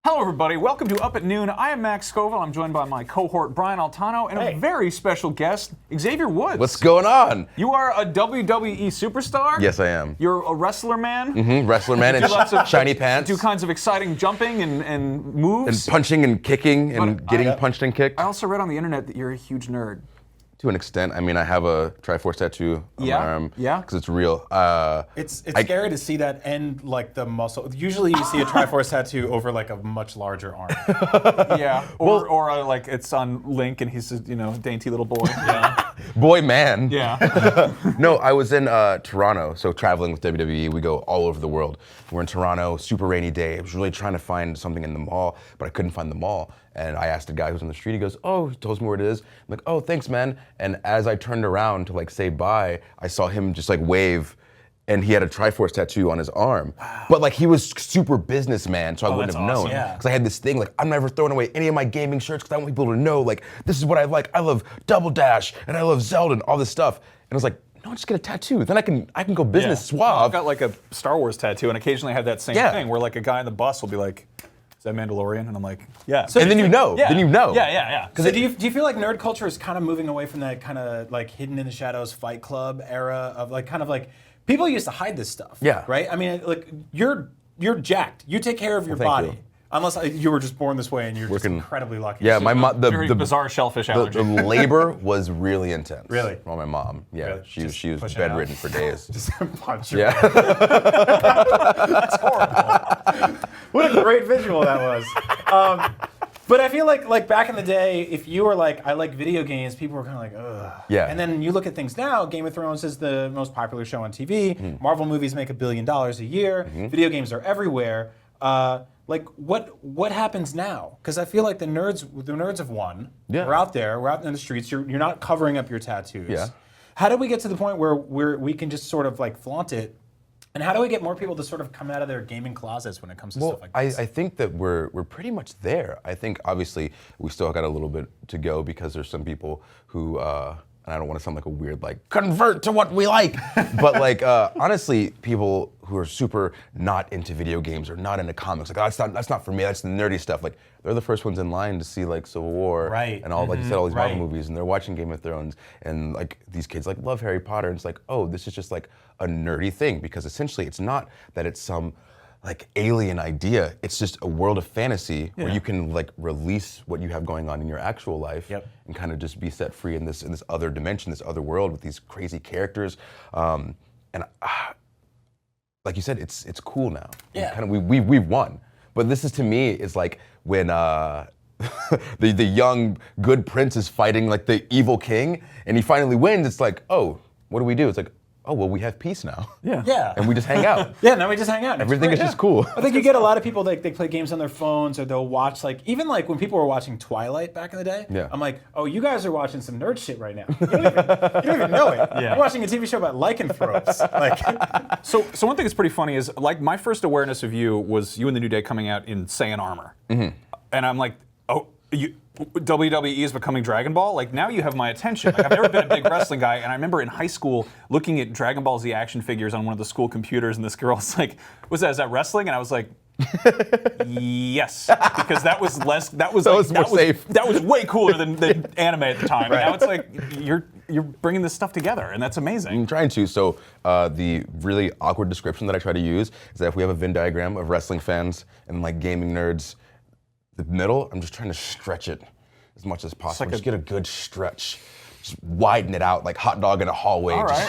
Hello, everybody. Welcome to Up at Noon. I am Max Scoville. I'm joined by my cohort, Brian Altano, and a very special guest, Xavier Woods. What's going on? You are a WWE superstar? Yes, I am. You're a wrestler man? Mm-hmm. Wrestler man and shiny pants. Do kinds of exciting jumping and moves. And punching and kicking and getting punched and kicked. I also read on the internet that you're a huge nerd. To an extent. I mean, I have a Triforce tattoo on my arm. Yeah? Because it's real. It's scary to see that and like the muscle. Usually you see a Triforce tattoo over like a much larger arm. Yeah. Or like it's on Link and he's a dainty little boy. Yeah. Boy, man. Yeah. No, I was in Toronto, so traveling with WWE, we go all over the world. We're in Toronto, super rainy day. I was really trying to find something in the mall, but I couldn't find the mall. And I asked a guy who's on the street, he goes, oh, he tells me where it is. I'm like, oh, thanks, man. And as I turned around to like say bye, I saw him just like wave, and he had a Triforce tattoo on his arm. Wow. But like he was super businessman, so I wouldn't have known. Because I had this thing, like I'm never throwing away any of my gaming shirts because I want people to know, like, this is what I like. I love Double Dash, and I love Zelda, and all this stuff. And I was like, no, just get a tattoo. Then I can go business suave. Well, I've got like a Star Wars tattoo, and occasionally I have that same thing where like a guy on the bus will be like, is that Mandalorian? And I'm like, yeah. So and then you know. Yeah. Then you know. Yeah. So do you feel like nerd culture is kind of moving away from that kind of like hidden in the shadows Fight Club era of like kind of like people used to hide this stuff. Yeah. Right? I mean, like you're jacked. You take care of your body. You. Unless you were just born this way and you're just incredibly lucky. Yeah, my mom, the bizarre shellfish allergy. The labor was really intense. Really? Well, my mom, really? she was bedridden for days. Just punch her. Yeah. That's horrible. What a great visual that was. But I feel like back in the day, if you were like, I like video games, people were kind of like, ugh. Yeah. And then you look at things now, Game of Thrones is the most popular show on TV. Mm-hmm. Marvel movies make $1 billion a year. Mm-hmm. Video games are everywhere. Like what happens now? Because I feel like the nerds have won. Yeah. We're out there. We're out in the streets. You're not covering up your tattoos. Yeah. How do we get to the point where we can just sort of like flaunt it? And how do we get more people to sort of come out of their gaming closets when it comes to stuff like this? I think that we're pretty much there. I think obviously we still got a little bit to go because there's some people who, and I don't want to sound like a weird like convert to what we like, but like honestly, people who are super not into video games or not into comics, like that's not for me. That's the nerdy stuff. Like they're the first ones in line to see like Civil War, right? And all like you said, all these Marvel movies, and they're watching Game of Thrones, and like these kids like love Harry Potter, and it's like, oh, this is just like a nerdy thing because essentially it's not that it's some like alien idea. It's just a world of fantasy where you can like release what you have going on in your actual life and kind of just be set free in this other dimension, this other world with these crazy characters. Like you said, it's cool now. Yeah. Kind of we've won. But this is to me is like when the young good prince is fighting like the evil king and he finally wins. It's like, oh, what do we do? It's like, oh, well, we have peace now. Yeah. And we just hang out. Now we just hang out. Everything is just cool. I think you get a lot of people they play games on their phones or they'll watch like even like when people were watching Twilight back in the day. Yeah. I'm like, oh, you guys are watching some nerd shit right now. You don't even know it. Yeah. You're watching a TV show about lycanthropes. Like. So one thing that's pretty funny is like my first awareness of you was you in the New Day coming out in Saiyan armor, and I'm like, oh, WWE is becoming Dragon Ball? Like, now you have my attention. Like, I've never been a big wrestling guy, and I remember in high school looking at Dragon Ball Z action figures on one of the school computers, and this girl's like, is that wrestling? And I was like, yes, because that was more safe. That was way cooler than anime at the time. Right. And now it's like, you're bringing this stuff together, and that's amazing. I'm trying to. So the really awkward description that I try to use is that if we have a Venn diagram of wrestling fans and like gaming nerds, the middle, I'm just trying to stretch it as much as possible. Just get a good stretch. Just widen it out like hot dog in a hallway. All right.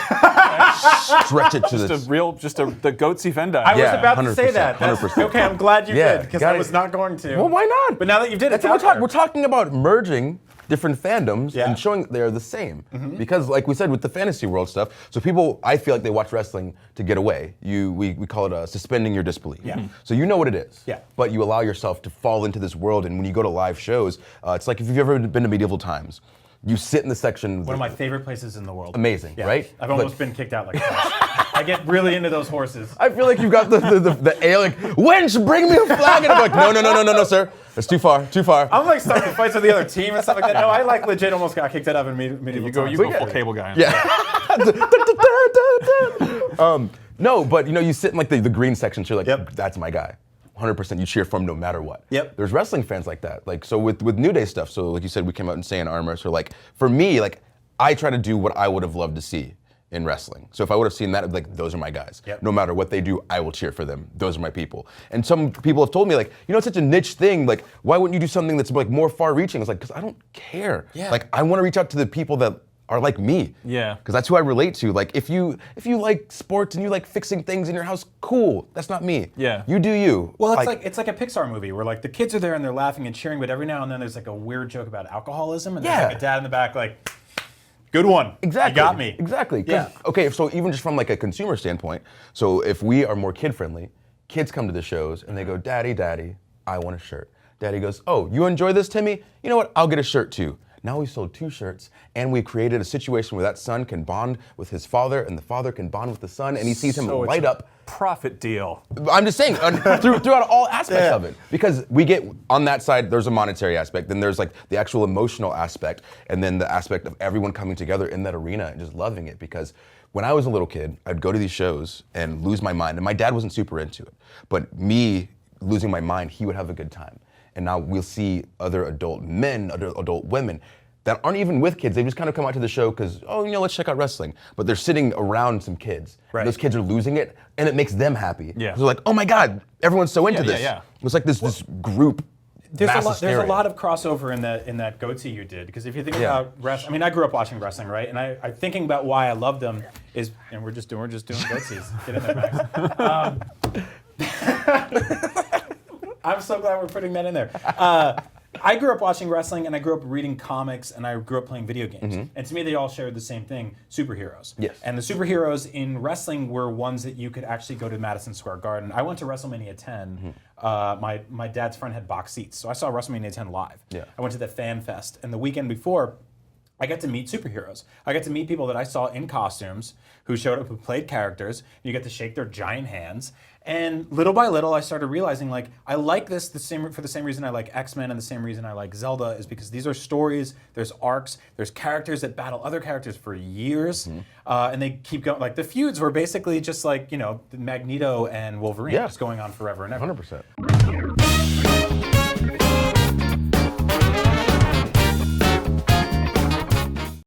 Stretch it to the goatsy Venn diagram. I was about to say that. 100%. Okay, I'm glad you did because I was not going to. Well, why not? But now that you did it, we're talking about merging different fandoms and showing they're the same. Because like we said with the fantasy world stuff, so people, I feel like they watch wrestling to get away. We call it suspending your disbelief. So you know what it is, but you allow yourself to fall into this world, and when you go to live shows, it's like if you've ever been to medieval times, you sit in the section. One of my favorite places in the world. Amazing, right? I've almost been kicked out like that. I get really into those horses. I feel like you've got the ale, like, wench, bring me a flag. And I'm like, no, sir. That's too far. I'm like starting fights with the other team and stuff like that. No, I like legit almost got kicked out of in medieval times. You go full cable guy. No, but you sit in like the green section, so you're like, that's my guy. 100% you cheer for them no matter what. Yep. There's wrestling fans like that. Like, so with New Day stuff, so like you said, we came out in Saiyan armor. So like, for me, like, I try to do what I would have loved to see in wrestling. So if I would have seen that, I'd be like, those are my guys. Yep. No matter what they do, I will cheer for them. Those are my people. And some people have told me like, it's such a niche thing. Like, why wouldn't you do something that's like more far-reaching? It's like, because I don't care. Yeah. Like, I want to reach out to the people that are like me. Yeah. Because that's who I relate to. Like, if you like sports and you like fixing things in your house, cool. That's not me. Yeah. You do you. Well, it's like a Pixar movie where like the kids are there and they're laughing and cheering, but every now and then there's like a weird joke about alcoholism, and there's like a dad in the back like, good one. Exactly. You got me. Exactly. Yeah. Okay, so even just from like a consumer standpoint, so if we are more kid-friendly, kids come to the shows and they go, Daddy, I want a shirt. Daddy goes, oh, you enjoy this, Timmy? You know what? I'll get a shirt too. Now we sold 2 shirts, and we created a situation where that son can bond with his father, and the father can bond with the son, and he sees him light up. Profit deal. I'm just saying, throughout all aspects of it. Because we get, on that side, there's a monetary aspect, then there's like the actual emotional aspect, and then the aspect of everyone coming together in that arena and just loving it. Because when I was a little kid, I'd go to these shows and lose my mind, and my dad wasn't super into it. But me losing my mind, he would have a good time. And now we'll see other adult men, other adult women that aren't even with kids. They just kind of come out to the show because, let's check out wrestling. But they're sitting around some kids. Right. Those kids are losing it, and it makes them happy. Yeah. They're like, oh my God, everyone's so into this. Yeah. It's like this group. There's There's a lot of crossover in that goatee you did, because if you think about wrestling, I mean, I grew up watching wrestling, right? And I thinking about why I loved them is, and we're just doing goatees. Get in there, Max. I'm so glad we're putting that in there. I grew up watching wrestling, and I grew up reading comics, and I grew up playing video games. And to me, they all shared the same thing: superheroes. Yes. And the superheroes in wrestling were ones that you could actually go to Madison Square Garden. I went to WrestleMania 10. My dad's friend had box seats, so I saw WrestleMania 10 live. Yeah. I went to the Fan Fest, and the weekend before, I got to meet superheroes. I got to meet people that I saw in costumes who showed up, who played characters. You get to shake their giant hands. And little by little, I started realizing, like, I like this for the same reason I like X-Men, and the same reason I like Zelda, is because these are stories, there's arcs, there's characters that battle other characters for years, and they keep going. Like, the feuds were basically just like, Magneto and Wolverine, just going on forever and ever. 100%.